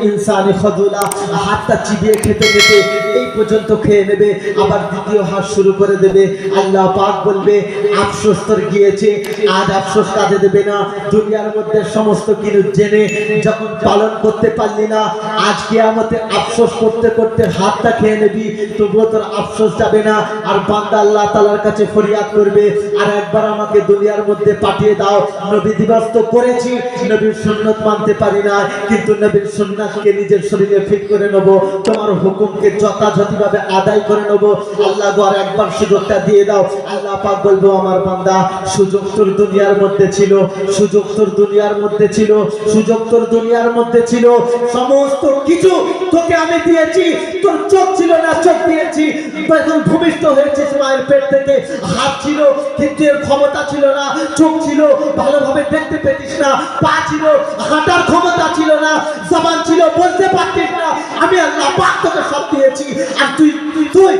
ইনসানি খাযুলা, হাতটা চিবিয়ে খেতে খেতে এই পর্যন্ত খেয়ে নেবে, আবার দ্বিতীয় হাত শুরু করে দেবে। আল্লাহ পাক বলবে আফসোস তোর গিয়েছে, আজ আফসোস কাজে দেবে না। দুনিয়ার মধ্যে সমস্ত কিছু জেনে যখন পালন করতে পারলি না, আজ কিয়ামতে আফসোস করতে করতে হাতটা খেয়ে নেবি, তবুও তোর আফসোস যাবে না। আর বান্দা আল্লাহ তাআলার কাছে ফরিয়াদ করবে, আর একবার আমাকে দুনিয়ার মধ্যে পাঠিয়ে দাও। নবী দিবস তো করেছি, নবীর সুন্নাত মানতে পারি না, কিন্তু নবীর সুন্নাতকে নিজের শরীরে ফিট করে নেব, তোমার হুকুমকে যথাযথভাবে আদায় করে নেব। আল্লাহ গো আর একবার সুযোগটা দিয়ে দাও। আল্লাহ পাক বলবো আমার বান্দা, সুযোগ তোর দুনিয়ার মধ্যে ছিল, সুযোগ তোর দুনিয়ার মধ্যে ছিল, সুযোগ তোর দুনিয়ার মধ্যে ছিল, সমস্ত কিছু তোকে আমি দিয়েছি। তোর চোখ ছিল না, চোখ দিয়েছি। যখন ভূমিষ্ঠ হয়েছিস মায়ের পেট থেকে, হাত ছিল কিন্তু এর ক্ষমতা ছিল না, চোখ ছিল ভালোভাবে দেখতে পেতিস না, পা ছিল হাঁটার ক্ষমতা ছিল না, জবান ছিল বলতে পারতিস না। আমি আল্লাহ পাক তোকে সব দিয়েছি, আর তুই তুই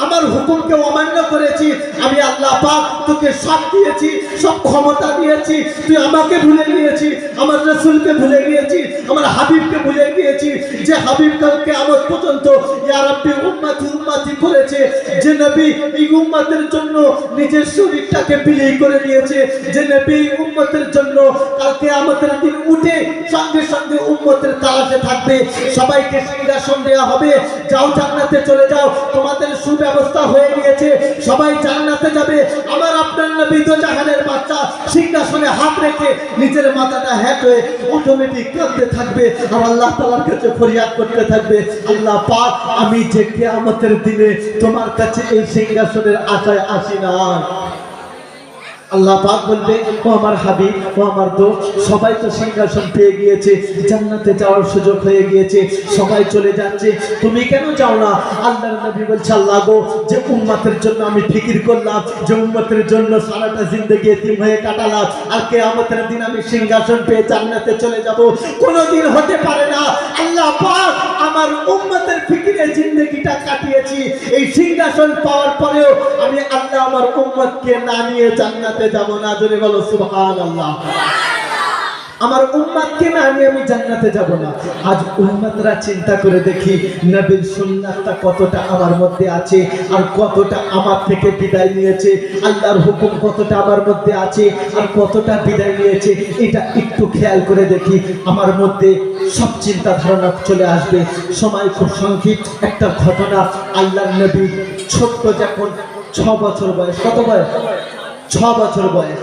আমার হুকুমকে অমান্য করেছিস। আমি আল্লাহ পাক তোকে সব দিয়েছি, সব ক্ষমতা দিয়েছি, তুই আমাকে ভুলে গিয়েছিস, আমার রাসূলকে ভুলে গিয়েছিস, আমার হাবিবকে ভুলে গিয়েছিস। যে হাবিব কালকে কিয়ামত পর্যন্ত ইয়া রাব্বি উম্মতি উম্মতি করেছে, যে নবী এই উম্মতের জন্য নিজের শরীরটাকে বিলীন করে দিয়েছে, যে নবী উম্মতের জন্য কাল কিয়ামতের দিন উঠে সঙ্গে সঙ্গে উম্মতের তালাশে থাকবে। সবাইকে সিংহাসন দেওয়া হবে, যাও জান্নাতে চলে যাও, তোমাদের সুব্যবস্থা হয়ে গিয়েছে, সবাই জান্নাতে যাবে। আমার আপনার নবী তো জাহানের বাচ্চা সিংহাসনে হাত রেখে নিজের মাথাটা হ্যাট হয়ে অটোমেটিক কাঁদতে থাকবে, আর আল্লাহ তাআলার কাছে ফরিয়াদ করতে থাকবে, আল্লাহ পাক আমি যে কিয়ামতের দিনে তোমার কাছে এই সিংহাসনের আশায় আসি না। আল্লাহ পাক বলবে ও আমার হাবিব, ও আমার দোস্ত, সবাই তো সিংহাসন পেয়ে গিয়েছে, জান্নাতে যাওয়ার সুযোগ হয়ে গিয়েছে, সবাই চলে যাচ্ছে, তুমি কেন যাও না? আল্লাহর নবী বলছে আল্লাহ গো, যে উম্মতের জন্য আমি ফিকির করলাম, যে উম্মতের জন্য সারাটা জিন্দেগি এতিম হয়ে কাটালাম, আর কিয়ামতের দিন আমি সিংহাসন পেয়ে জান্নাতে চলে যাব, কোনোদিন হতে পারে না। আল্লাহ পাক আমার উম্মতের ফিকিরে জিন্দেগিটা কাটিয়েছি, এই সিংহাসন পাওয়ার পরেও আমি আল্লাহ আমার উম্মতকে না নিয়ে জান্নাতে যাব না। জোরে বলো সুবহানাল্লাহ। আমার উম্মতকে না নিয়ে আমি জান্নাতে যাব না। আজ উম্মতরা চিন্তা করে দেখি, নবীর সুন্নাতটা কতটা আমার মধ্যে আছে, আর কতটা আমার থেকে বিদায় নিয়েছে, আল্লাহর হুকুম কতটা আমার মধ্যে আছে, আর কতটা বিদায় নিয়েছে, এটা একটু খেয়াল করে দেখি, আমার মধ্যে সব চিন্তা ধারণা চলে আসবে। সময় খুব সংক্ষিপ্ত, একটা ঘটনা। আল্লাহর নবী ছোট্ট যখন 6 বছর বয়স, কত বয়স? 6 বছর বয়স।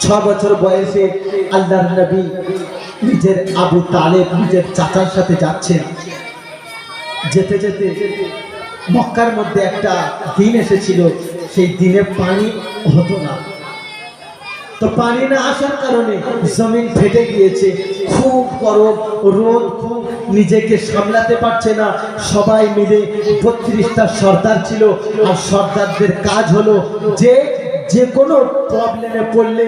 6 বছর বয়সে আল্লাহর নবী নিজের আবু তালেব, নিজের চাচার সাথে যাচ্ছেন। যেতে যেতে মক্কার মধ্যে একটা দিন এসেছিল, সেই দিনে পানি হতো না, তো পানি না আসার কারণে জমিন ফেটে গিয়েছে, খুব গরম, রোদ খুব, নিজেকে সামলাতে পারছে না। সবাই মিলে 32টা সর্দার ছিল, আর সর্দারদের কাজ হলো যে কোনো প্রবলেমে পড়লে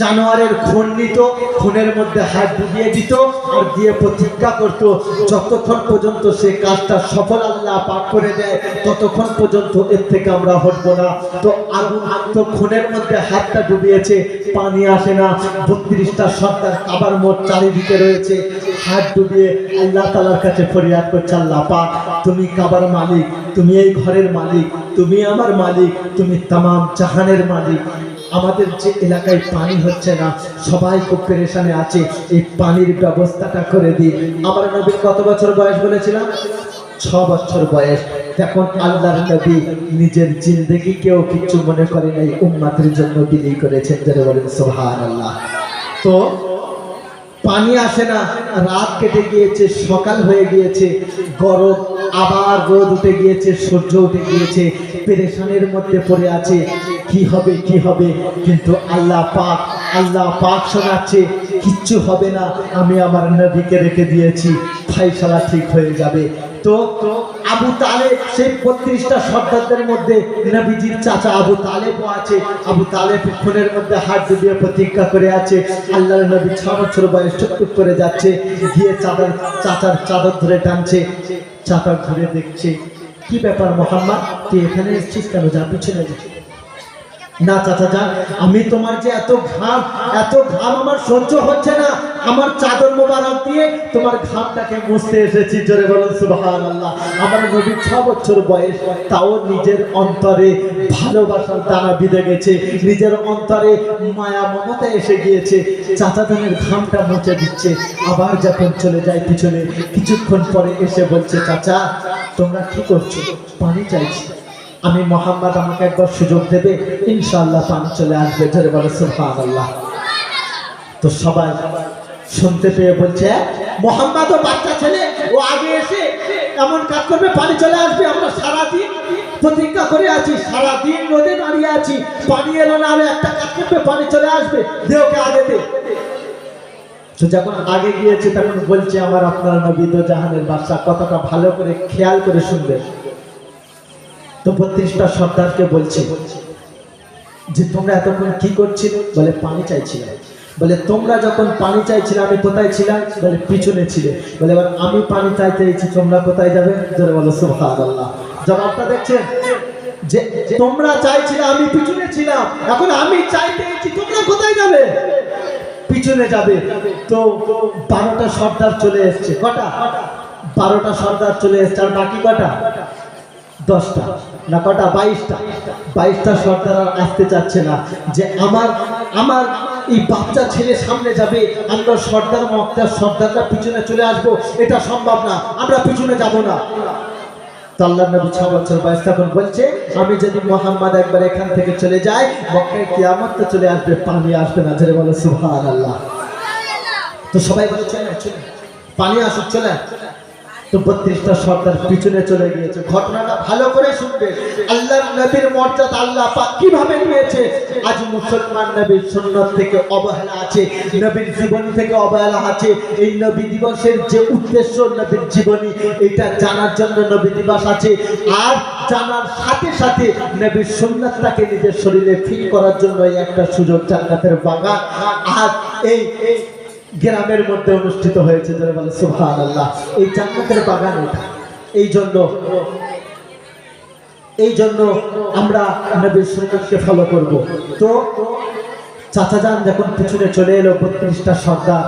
জানোয়ারের খুন নিত, খুনের মধ্যে হাত ডুবিয়ে দিত, আর দিয়ে প্রতিজ্ঞা করত যতক্ষণ পর্যন্ত সে কাজটা সফল আল্লাহ পাক করে দেয় ততক্ষণ পর্যন্ত এর থেকে আমরা হটবো না। তো আগুন তো খুনের মধ্যে হাতটা ডুবিয়েছে, পানি আসে না, 32টা সর্দার কাবার মোট চারিদিকে রয়েছে, হাত ডুবিয়ে আল্লাহ তাআলার কাছে ফরিয়াদ করছে, আল্লাহ পাক তুমি কাবার মালিক, তুমি এই ঘরের মালিক, তুমি আমার মালিক, তুমি তামাম জাহানের মালিক। আমাদের যে এলাকায় পানি হচ্ছে না, সবাই খুব পেরেশানে আছে, এই পানির ব্যবস্থাটা করে দিই। আমার নবীর কত বছর বয়স বলেছিলাম? 6 বছর বয়স। তখন আল্লাহর নবী নিজের জিন্দেগিকেও কিছু মনে করে নাই, উম্মতের জন্য বিলি করেছেন। যারা বলেন সুবহানাল্লাহ। তো পানি আসে না, রাত কেটে গিয়েছে, সকাল হয়ে গিয়েছে, গরম, আবার রোদ উঠে গিয়েছে, সূর্য উঠে গিয়েছে, পেরেশানের মধ্যে পড়ে আছে, কি হবে কি হবে। কিন্তু আল্লাহ পাক শোনাচ্ছে কিচ্ছু হবে না, আমি আমার নবীকে রেখে দিয়েছি, ফায়সালা ঠিক হয়ে যাবে। তো আবু তালেব সেই 32টা সর্দারদের মধ্যে নবীজির চাচা আবু তালেবও আছে। আবু তালেব খুনের মধ্যে হাত ডুবিয়ে প্রতিজ্ঞা করে আছে। আল্লাহর নবী 6 বছর বয়স টুকটুক করে যাচ্ছে, গিয়ে চাচার চাদর ধরে টানছে, চাদর ধরে দেখছে, কি ব্যাপার মোহাম্মদ, তুই এখানে এসেছিস কেন? যা পিছনে যা। না চাচা যান, আমি তোমার যে এত ঘাম আমার সহ্য হচ্ছে না, আমার চাদর মোবারক দিয়ে তোমার ঘামটাকে মুছতে এসেছি। জোরে বলুন সুবহানাল্লাহ। আমার নবীর 6 বছর বয়স, তাও নিজের অন্তরে ভালোবাসার দানা বিঁধে গেছে, নিজের অন্তরে মায়া মমতা এসে গিয়েছে। চাচা জানের ঘামটা মুছে দিচ্ছে, আবার যখন চলে যায় পিছনে, কিছুক্ষণ পরে এসে বলছে, চাচা তোমরা কি করছো? পানি চাইছি। আমি মোহাম্মদ, আমাকে একবার সুযোগ দেবে, ইনশাআল্লাহ পানি চলে আসবে। জোরে বলো সুবহানাল্লাহ। তো সবাই শুনতে পেয়ে বলছে, মোহাম্মদ ও বাচ্চা ছেলে, ও আগে এসে এমন কাজ করবে, পানি চলে আসবে। আমরা সারাদিন প্রতীক্ষা করে আছি, সারাদিন রোদে দাঁড়িয়ে আছি, পানি এলো না, আরো একটা কাজ করবে, পানি চলে আসবে, দেহকে আগে দে। তো যখন আগে গিয়েছে তখন বলছে, আমার আপনার নবী দো জাহানের বাদশা, কথাটা ভালো করে খেয়াল করে শুনবেন। তো 32টা সর্দারকে বলছে যে তোমরা এতক্ষণ কি করছিলে? বলে পানি চাইছিলাম। বলে তোমরা যখন পানি চাইছিলে আমি কোথায় ছিলাম? বলে পিছনে ছিলে। বলে এবার আমি পানি চাইতে এসেছি, তোমরা কোথায় যাবে? জোরে বলো সুবহানাল্লাহ। জবাবটা দেখছেন, যে তোমরা চাইছিলে, আমি পিছনে ছিলাম, এখন আমি চাইতে এসেছি, তোমরা কোথায় যাবে? পিছনে যাবে। তো 12টা সর্দার চলে এসছে। কটা? 12টা সর্দার চলে এসছে। আর বাকি কটা? 10টা না কটা? 22টা সর্দার আর আসতে চাচ্ছে না, যে আমার এই বাচ্চা ছেলে সামনে যাবে, আমরা সর্দার মক্কার সর্দাররা পিছনে চলে আসবো, এটা সম্ভব না, আমরা পিছনে যাব না। তো আল্লাহর নবী 6 বছর বয়স তখন বলছে, আমি যদি মোহাম্মদ একবার এখান থেকে চলে যাই, মক্কায় কিয়ামত তো চলে আসবে, পানি আসবে না। জোরে বলো সুবহানাল্লাহ। তো সবাই বলে চলে পানি আসুক, চলে। তো 32টা সর্দার পিছনে চলে গিয়েছে। ঘটনাটা ভালো করে শুনবে। আল্লাহর নবীর মর্যাদা আল্লাহ পাক কিভাবে নিয়েছে। আজ মুসলমান নবীর সুন্নাত থেকে অবহেলা আছে, নবীর জীবনী থেকে অবহেলা আছে। এই নবী দিবসের যে উদ্দেশ্য, নবীর জীবনী, এটা জানার জন্য নবী দিবস আছে। আর জানার সাথে সাথে নবীর সুন্নাতটাকে নিজের শরীরে ফিল করার জন্য একটা সুযোগ, জান্নাতের বাগান। আর এই গ্রামের মধ্যে অনুষ্ঠিত হয়েছে। যারা বলে সুবহানাল্লাহ। এই জান্নাতের বাগান এটা। এই জন্য আমরা নবীর সুন্নাতকে ফলো করব। তো চাচা যান যখন পিছনে চলে এলো, 32টা সর্দার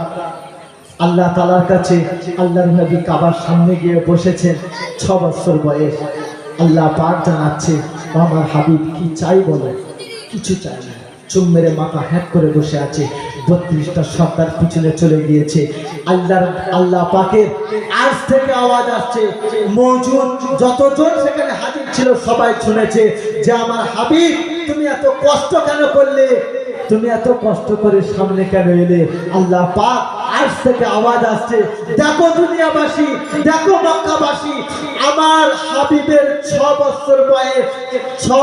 আল্লাহ তাআলার কাছে, আল্লাহর নবী কাবার সামনে গিয়ে বসেছেন। 6 বছর বয়স। আল্লাহ পাক জানাচ্ছে, আমার হাবিব কি চাই বলে? কিছু চাই না, চুম মেরে মাথা হ্যাক করে বসে আছে। 32টা সর্দার পিছনে চলে গিয়েছে। আল্লাহ পাকের আজ থেকে আওয়াজ আসছে, মওজুদ যতজন সেখানে হাজির ছিল সবাই শুনেছে যে আমার হাবিব তুমি এত কষ্ট কেন করলে, তুমি এত কষ্ট করে সামনে কেন এলে? আল্লাহ পাক আজ থেকে আওয়াজ আসছে, দেখো দুনিয়াবাসী, দেখো মক্কাবাসী, আমার হাবিবের 6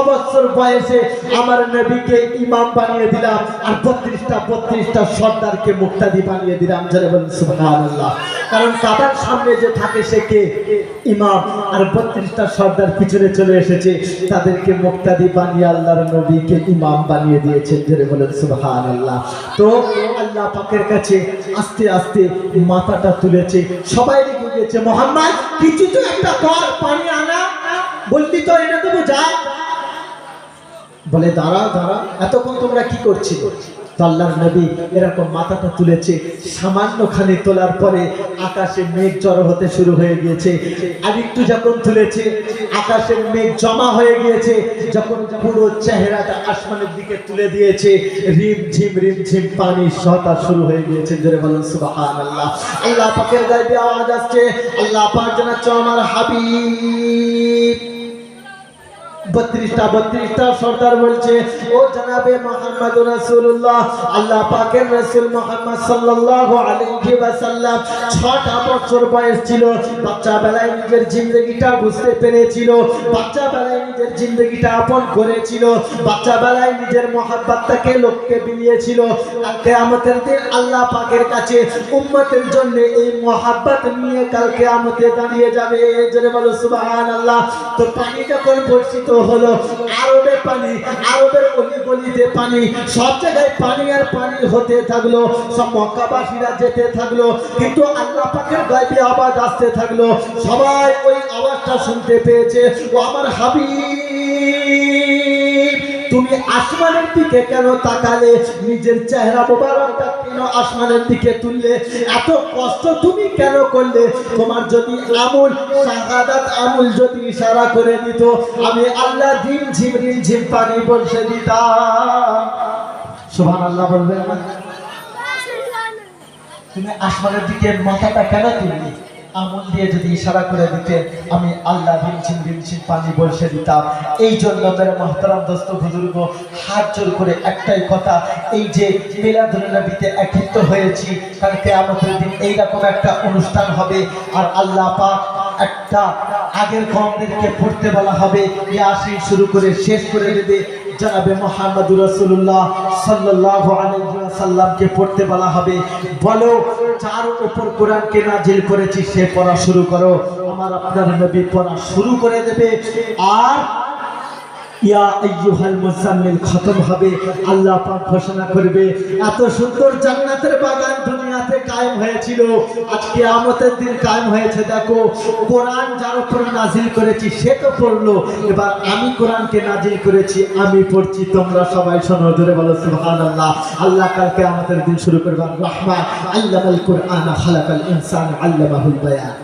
বছর বয়সে আমার নবীকে ইমাম বানিয়ে দিলাম, আর 32টা সর্দারকে মুক্তাদি বানিয়ে দিলাম। যারা বলেন সুবহানাল্লাহ। কারণ কাবার সামনে যে থাকে সে কে? ইমাম। আর 32টা সর্দার পিছনে চলে এসেছে, তাদেরকে মুক্তাদি বানিয়ে আল্লাহর নবীকে ইমাম বানিয়ে দিয়েছেন। যারা বলেন সুবহানাল্লাহ। তো আল্লাহ পাকের কাছে আস্তে আস্তে মাথাটা তুলেছে, সবাই রেগে গিয়েছে, মোহাম্মদ কিছু তো একটা কর, পানি আনা, বললি তো এনে দেবো, যা। বলে দাঁড়া, এতক্ষণ তোমরা কি করছিলে? তো আল্লাহর নবী এরকম মাথাটা তুলেছে, সামান্য খানি তোলার পরে আকাশে মেঘ জড়ো হতে শুরু হয়ে গিয়েছে। আর একটু যখন তুলেছে, আকাশের মেঘ জমা হয়ে গিয়েছে। যখন পুরো চেহারাটা আসমানের দিকে তুলে দিয়েছে, রিমঝিম পানি সতা শুরু হয়ে গিয়েছে। জোরে বলুন সুবহানাল্লাহ। আল্লাহ পাকের গায়বে আওয়াজ আসছে, আল্লাহ পাক জানাচ্ছে, আমার হাবিব। 32টা সর্দার বলছে, ও জনাবে মুহাম্মদ রাসূলুল্লাহ, আল্লাহ পাকের রাসূল মুহাম্মদ সাল্লাল্লাহু আলাইহি ওয়াসাল্লাম 6টা বছর বয়স ছিল। বাচ্চা বেলায় নিজের জিন্দেগিটা বুঝতে পেরেছিল, বাচ্চা বেলায় নিজের জিন্দেগিটা আপন করেছিল, বাচ্চা বেলায় নিজের মহব্বতটাকে লোককে বিলিয়েছিল। আর কিয়ামতের দিন আল্লাহ পাকের কাছে উম্মতের জন্য এই মহব্বত নিয়ে কাল কিয়ামতে দাঁড়িয়ে যাবে। জোরে বলো সুবহানাল্লাহ। তো পানি যখন বর্ষিত হলো, আরবের পানি, আরবের অলিগলিতে পানি, সব জায়গায় পানি আর পানি হতে থাকলো। সব মক্কাবাসীরা যেতে থাকলো, কিন্তু আল্লাহ পাকের গায়বী আওয়াজ আসতে থাকলো। সবাই ওই আওয়াজটা শুনতে পেয়েছে, ও আমার হাবিব তুমি আসমানের দিকে কেন তাকালে? নিজের চেহারা মোবারকটা কেন আসমানের দিকে তুললে? এত কষ্ট তুমি কেন করলে? তোমার যদি আমল শাহাদাত আমল যদি ইশারা করে দিত, আমি আল্লাহ রিমঝিম রিমঝিম পানি বর্ষে দিতাম। সুবহানাল্লাহ বলবেন না? তুমি আসমানের দিকে মাথাটা কেন তুললে? আমল দিয়ে যদি ইশারা করে দিতে, আমি আল্লাহ রিমঝিম রিমঝিম পানি বর্ষে দিতাম। এই জন্য মেরে মুহতারাম দোস্ত বুজুর্গ, হাত জোর করে একটাই কথা, এই যে মিলাদুন নবীতে একত্রিত হয়েছি, কারণ কিয়ামতের দিন এইরকম একটা অনুষ্ঠান হবে, আর আল্লাহ পাক একটা আগের কওমদেরকে পড়তে বলা হবে, ইয়াসিন শুরু করে শেষ করে দেবে। জনাবে মুহাম্মদুর রাসূলুল্লাহ সাল্লাল্লাহু আলাইহি ওয়াসাল্লামকে পড়তে বলা হবে, বলো যার উপর কোরআনকে নাজিল করেছি সে পড়া শুরু করো। আমার আপনার নবী পড়া শুরু করে দেবে, আর ইয়া আইয়ুহাল মুজাম্মিল খতম হবে। আল্লাহ পাক ঘোষণা করবে, এত সুন্দর জান্নাতের বাগান দুনিয়াতে কায়েম হয়েছিল, আজকে কিয়ামতের দিন কায়েম হয়েছে। দেখো কোরআন যার উপর নাজিল করেছি সে তো পড়লো, এবার আমি কোরআনকে নাজিল করেছি, আমি পড়ছি, তোমরা সবাই শোনো, জোরে বলো সুবহানাল্লাহ। আল্লাহ কাল কিয়ামতের দিন শুরু করবেন, রাহমান আল্লামাল কুরআন খালাকাল ইনসান আল্লামাহুল বায়ান।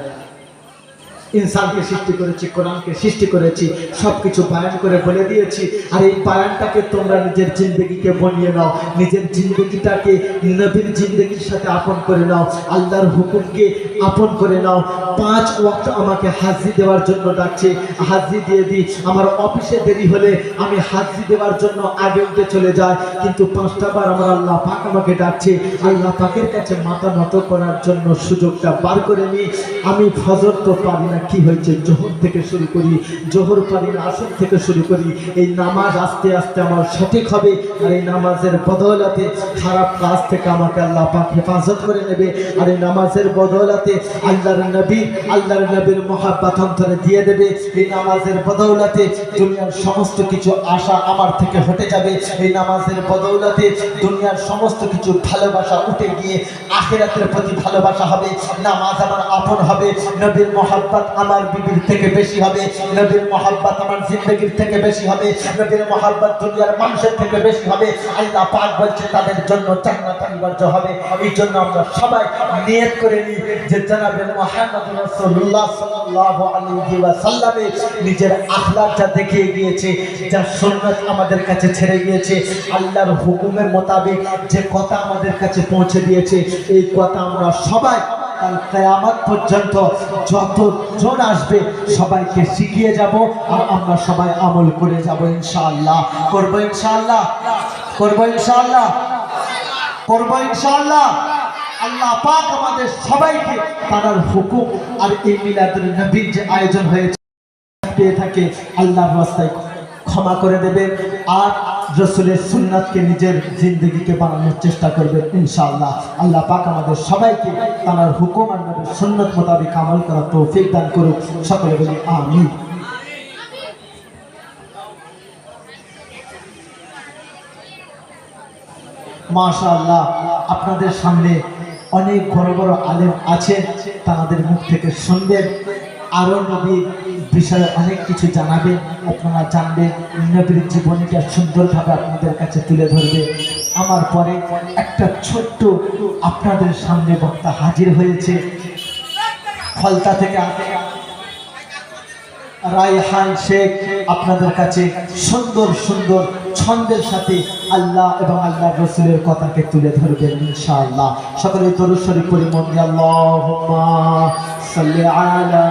ইনসানকে সৃষ্টি করেছি, কোরআনকে সৃষ্টি করেছি, সবকিছু বায়ান করে বলে দিয়েছি। আর এই বায়ানটাকে তোমরা নিজের জিন্দগিকে বনিয়ে নাও, নিজের জিন্দগিটাকে নবীর জিন্দগির সাথে আপন করে নাও, আল্লাহর হুকুমকে আপন করে নাও। 5 ওয়াক্ত আমাকে হাজিরি দেওয়ার জন্য ডাকছে, হাজিরি দিয়ে দিই। আমার অফিসে দেরি হলে আমি হাজিরি দেওয়ার জন্য আগে উঠে চলে যাই, কিন্তু 5টা বার আমার আল্লাহ পাক আমাকে ডাকছে। আল্লাহ পাকের কাছে মাথা নত করার জন্য সুযোগটা বার করে নিই। আমি ফজর তো পারি না, কি হয়েছে, জোহর থেকে শুরু করি, জোহর পারি না, আসর থেকে শুরু করি। এই নামাজ আস্তে আস্তে আমার সঠিক হবে, আর এই নামাজের বদৌলতে খারাপ কাজ থেকে আমাকে আল্লাহ পাক হেফাজত করে নেবে। আর এই নামাজের বদৌলতে আল্লাহর নবীর মহাব্বত অন্তরে দিয়ে দেবে। এই নামাজের বদৌলতে দুনিয়ার সমস্ত কিছু আশা আমার থেকে হটে যাবে। এই নামাজের বদৌলতে দুনিয়ার সমস্ত কিছু ভালোবাসা উঠে গিয়ে আখিরাতের প্রতি ভালোবাসা হবে। নামাজ আমার আপন হবে, নবীর মহাব্বত আমার বিবির থেকে বেশি হবে, নবীর মহাব্বত আমার জিন্দগির থেকে বেশি হবে, নবীর মহাব্বত দুনিয়ার মানুষের থেকে বেশি হবে। আল্লাহ পাক বলছে তাদের জন্য জান্নাত অনিবার্য হবে। এই জন্য আমরা সবাই নিয়ত করে নিই যে জনাবে মুহাম্মদুর রাসূলুল্লাহ সাল্লাল্লাহু আলাইহি ওয়াসাল্লাম নিজের আখলাক যা দেখিয়ে গিয়েছে, যা সুন্নাত আমাদের কাছে ছেড়ে গিয়েছে, আল্লাহর হুকুমের মোতাবেক যে কথা আমাদের কাছে পৌঁছে দিয়েছে, এই কথা আমরা সবাই কাল কিয়ামত পর্যন্ত যতজন আসবে সবাইকে শিখিয়ে যাব, আর আমরা সবাই আমল করে যাব ইনশাআল্লাহ। করব ইনশাআল্লাহ, করব ইনশাআল্লাহ, করব ইনশাআল্লাহ। আল্লাহ পাক আমাদের সবাইকে তার হুকুম আর এই মিলাদুন নবীর যে আয়োজন হয়েছে পেয়ে থাকে আল্লাহর রাস্তায় ক্ষমা করে দেবেন, আর রাসূলের সুন্নাতকে নিজের জিন্দগিকে বানানোর চেষ্টা করবেন ইনশাআল্লাহ। আল্লাহ পাক আমাদের সবাইকে তার হুকুম আর নবীর সুন্নাত মোতাবেক আমল করার তৌফিক দান করুক। সকলে বলি আমিন। মাশাআল্লাহ, আপনাদের সামনে অনেক বড় বড় আলেম আছেন, তাদের মুখ থেকে শুনবেন, আরো নবীর বিষয়ে অনেক কিছু জানাবেন, আপনারা জানবেন, নবীর জীবনীটা সুন্দরভাবে আপনাদের কাছে তুলে ধরবে। আমার পরে একটা ছোট্ট আপনাদের সামনে বক্তা হাজির হয়েছে, ফলতা থেকে রায়হান শেখ আপনাদের কাছে সুন্দর সুন্দর ছন্দের সাথে আল্লাহ এবং আল্লাহর রাসূলের কথাকে তুলে ধরবেন ইনশাআল্লাহ। সকলে দরুদ শরীফ পড়ি, মন দিয়ে আল্লাহুম্মা সাল্লি আলা